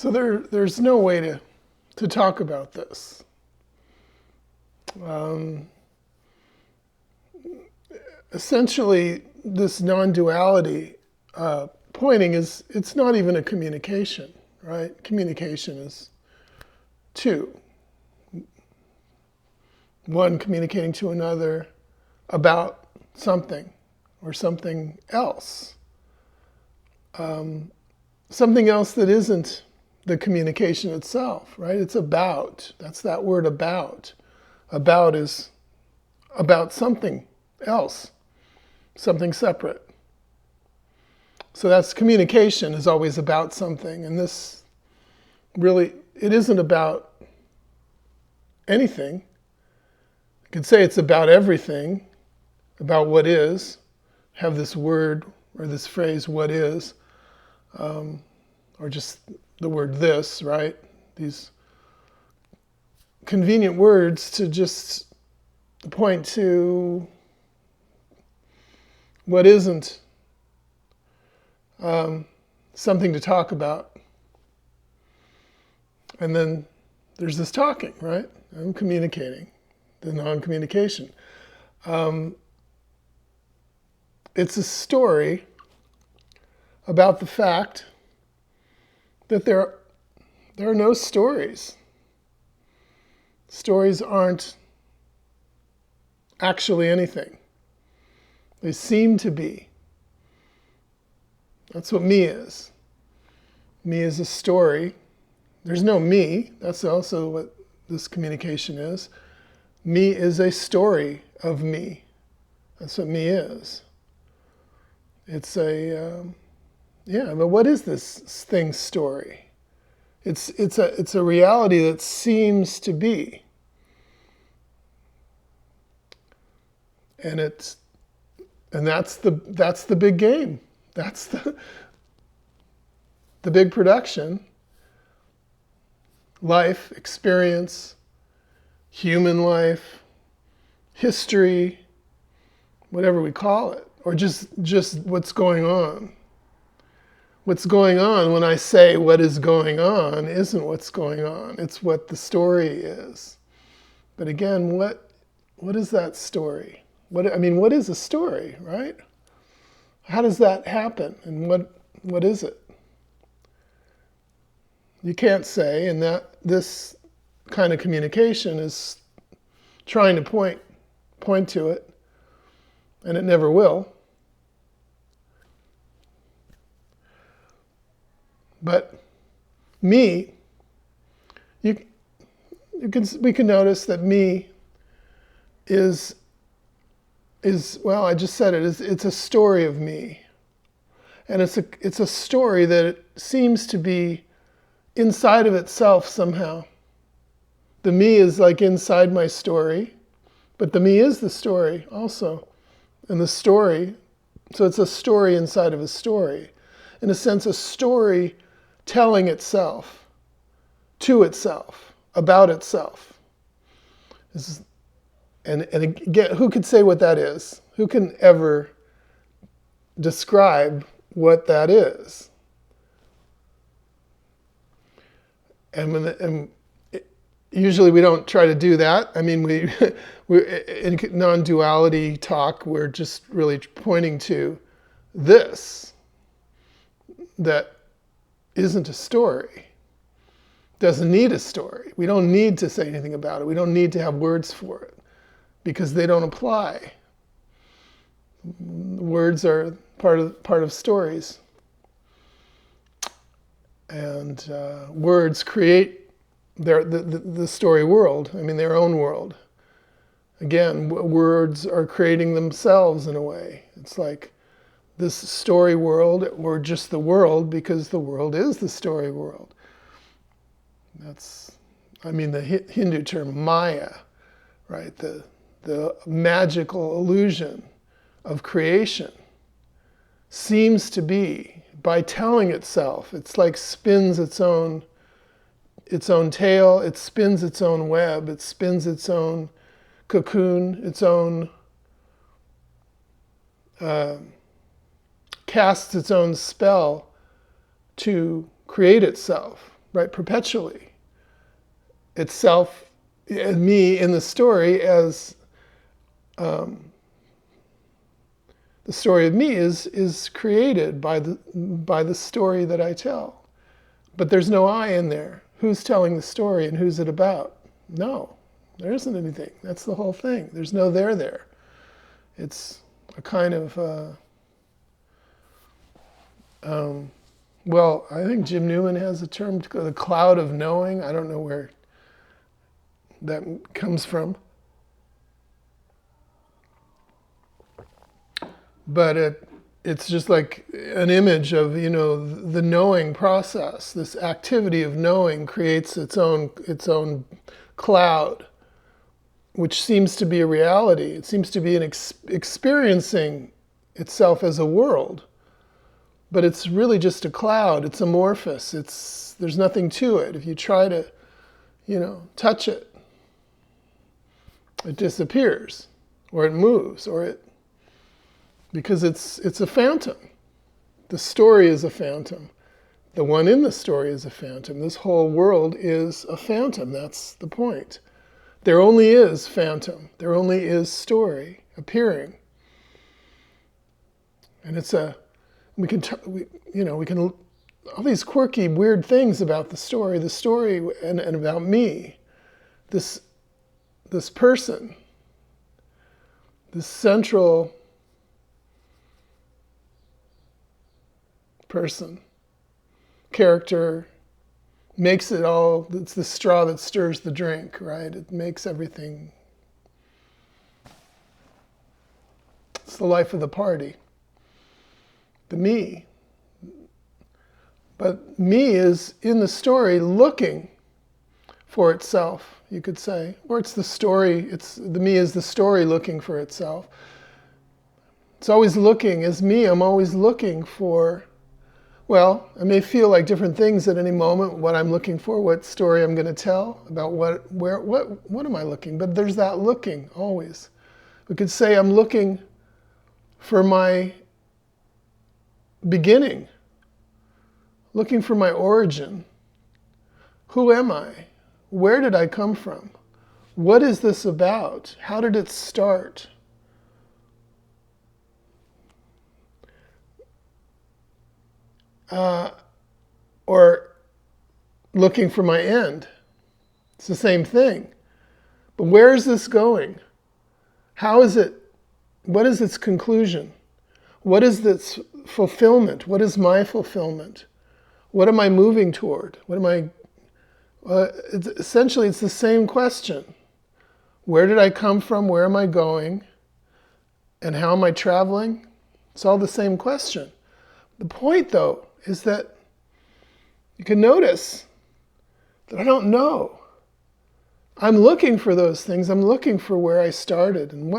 So there's no way to talk about this. Um, Essentially, this non-duality pointing it's not even a communication, right? Communication is two. One communicating to another about something or something else. Something else that isn't the communication itself, right? It's about. That's that word about. About is about something else, something separate. So that's communication is always about something. And this really, it isn't about anything. You could say it's about everything, about what is. Have this word or this phrase, what is, or just the word this, right? These convenient words to just point to what isn't something to talk about. And then there's this talking, right? I'm communicating, the non-communication. It's a story about the fact that there are no stories. Stories aren't actually anything. They seem to be. That's what me is. Me is a story. There's no me. That's also what this communication is. Me is a story of me. That's what me is. It's but what is this thing's story? It's a reality that seems to be. And that's the big game. That's the big production. Life, experience, human life, history, whatever we call it, or just what's going on. What's going on, when I say what is going on, isn't what's going on. It's what the story is. But again, what is that story? What is a story, right? How does that happen? And what is it? You can't say, and that this kind of communication is trying to point to it, and it never will. But me, we can notice that me is well, I just said it. It's a story of me, and it's a story that it seems to be inside of itself somehow. The me is like inside my story, but the me is the story also, and the story. So it's a story inside of a story, in a sense, a story telling itself, to itself, about itself. And again, who could say what that is? Who can ever describe what that is? And usually we don't try to do that. I mean, we in non-duality talk, we're just really pointing to this that isn't a story. Doesn't need a story. We don't need to say anything about it. We don't need to have words for it because they don't apply. Words are part of stories. And words create the story world, their own world. Again, words are creating themselves in a way. It's like this story world, or just the world, because the world is the story world. That's, the Hindu term Maya, right? The magical illusion of creation seems to be, by telling itself, it's like spins its own tail, it spins its own web, it spins its own cocoon, its own, casts its own spell to create itself. right, perpetually. Itself, me in the story as the story of me is created by the story that I tell. But there's no I in there. Who's telling the story and who's it about? No, there isn't anything. That's the whole thing. There's no there. It's a kind of, well, I think Jim Newman has a term, the cloud of knowing. I don't know where that comes from. But it's just like an image of, the knowing process. This activity of knowing creates its own cloud, which seems to be a reality. It seems to be experiencing itself as a world, but it's really just a cloud. It's amorphous. There's nothing to it. If you try to, touch it, it disappears, or it moves, because it's a phantom. The story is a phantom. The one in the story is a phantom. This whole world is a phantom. That's the point. There only is phantom. There only is story appearing. And we can all these quirky, weird things about the story and about me. This person, this central person, character, makes it all, it's the straw that stirs the drink, right? It makes everything, it's the life of the party. The me. But me is in the story looking for itself, you could say. Or it's the story, the me is the story looking for itself. It's always looking, as me, I'm always looking for, well, I may feel like different things at any moment, what I'm looking for, what story I'm going to tell, about what am I looking? But there's that looking, always. We could say I'm looking for my beginning, looking for my origin. Who am I? Where did I come from? What is this about? How did it start? Or looking for my end. It's the same thing. But where is this going? How is it? What is its conclusion? What is its fulfillment? What is my fulfillment? What am I moving toward? Essentially, it's the same question. Where did I come from? Where am I going? And how am I traveling? It's all the same question. The point, though, is that you can notice that I don't know. I'm looking for those things. I'm looking for where I started and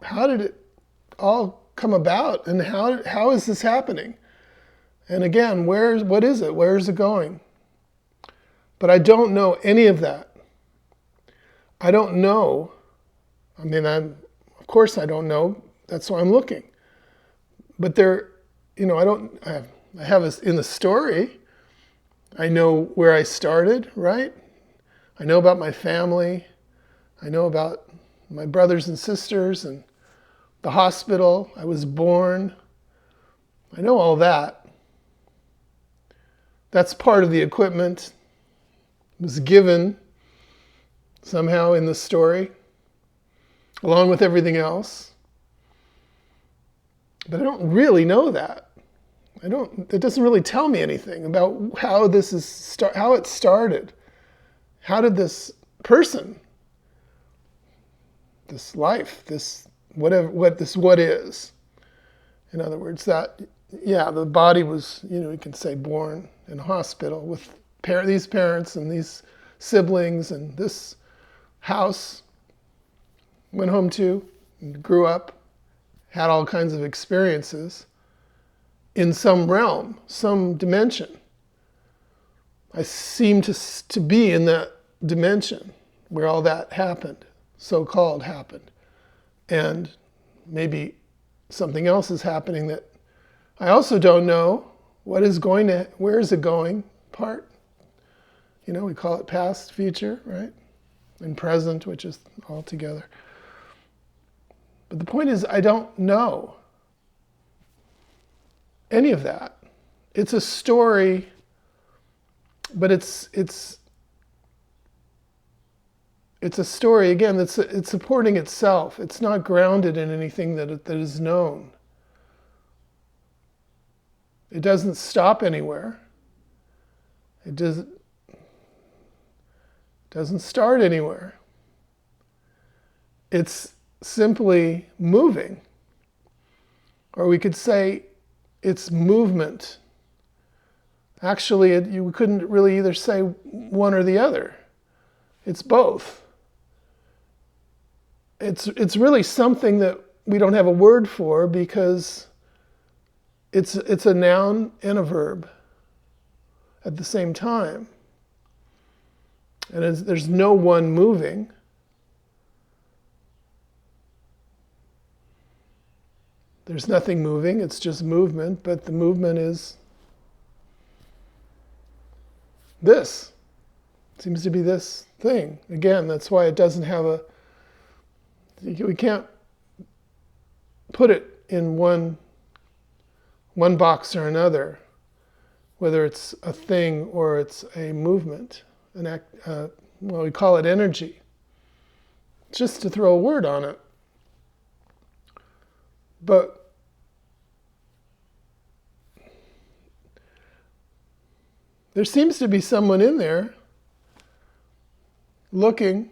how did it all come about, and how is this happening? And again, what is it? Where is it going? But I don't know any of that. I don't know. I mean, of course I don't know. That's why I'm looking. But I have in the story, I know where I started, right? I know about my family. I know about my brothers and sisters and the hospital I was born. I know all that. That's part of the equipment. It was given somehow in the story, along with everything else. But I don't really know that. It doesn't really tell me anything about how how it started. How did this person, this life, this whatever, what is, in other words, that, the body was, you can say, born in a hospital with these parents and these siblings, and this house went home to, and grew up, had all kinds of experiences in some realm, some dimension. I seem to be in that dimension where all that happened, so-called happened. And maybe something else is happening that I also don't know where is it going part. We call it past, future, right? And present, which is all together. But the point is, I don't know any of that. It's a story, but it's a story, again, it's supporting itself. It's not grounded in anything that is known. It doesn't stop anywhere. It doesn't start anywhere. It's simply moving. Or we could say it's movement. Actually, you couldn't really either say one or the other. It's both. It's really something that we don't have a word for because it's a noun and a verb at the same time. And there's no one moving. There's nothing moving, it's just movement, but the movement is this. It seems to be this thing. Again, that's why it doesn't have we can't put it in one box or another, whether it's a thing or it's a movement, we call it energy. Just to throw a word on it. But there seems to be someone in there looking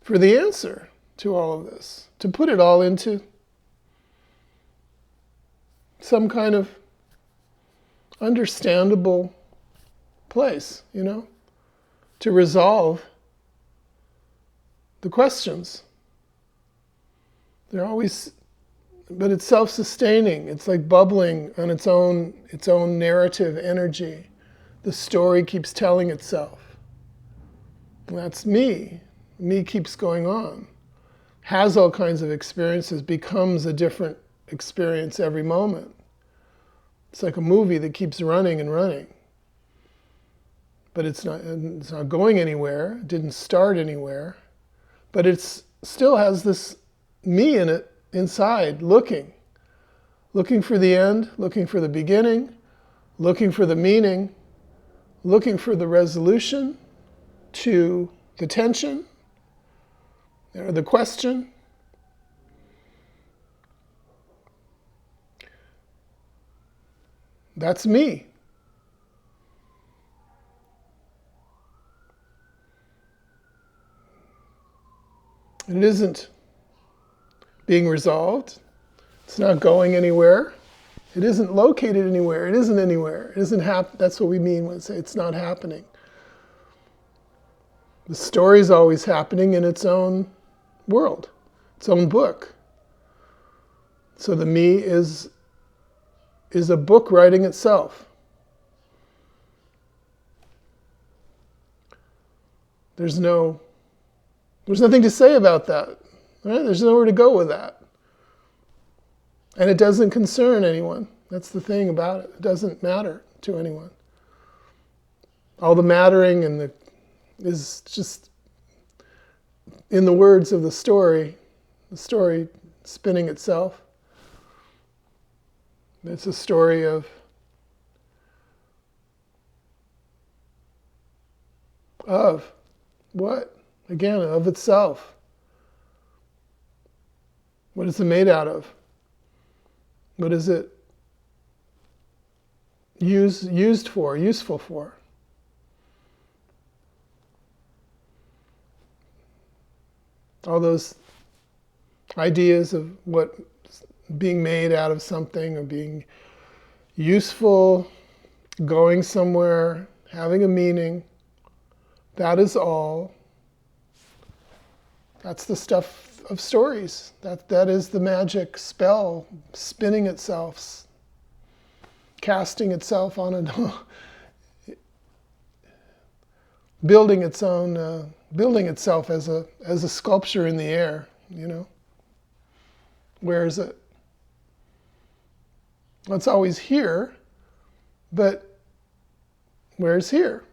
for the answer to all of this, to put it all into some kind of understandable place, to resolve the questions. They're always, but it's self-sustaining. It's like bubbling on its own narrative energy. The story keeps telling itself. And that's me. Me keeps going on. Has all kinds of experiences, becomes a different experience every moment. It's like a movie that keeps running and running. But it's not going anywhere. It didn't start anywhere. But it still has this me in it, inside, looking for the end, looking for the beginning, looking for the meaning, looking for the resolution to the tension, or the question. That's me. And it isn't being resolved. It's not going anywhere. It isn't located anywhere. It isn't anywhere. It isn't that's what we mean when we say it's not happening. The story's always happening in its own world, its own book. So the me is a book writing itself. There's nothing to say about that. Right? There's nowhere to go with that. And it doesn't concern anyone. That's the thing about it. It doesn't matter to anyone. All the mattering is just in the words of the story spinning itself. It's a story of what? Again, of itself. What is it made out of? What is it useful for? All those ideas of what being made out of something or being useful, going somewhere, having a meaning, that is all. That's the stuff of stories. That is the magic spell spinning itself, casting itself on building itself as a sculpture in the air, Where is it? Well, it's always here, but where's here?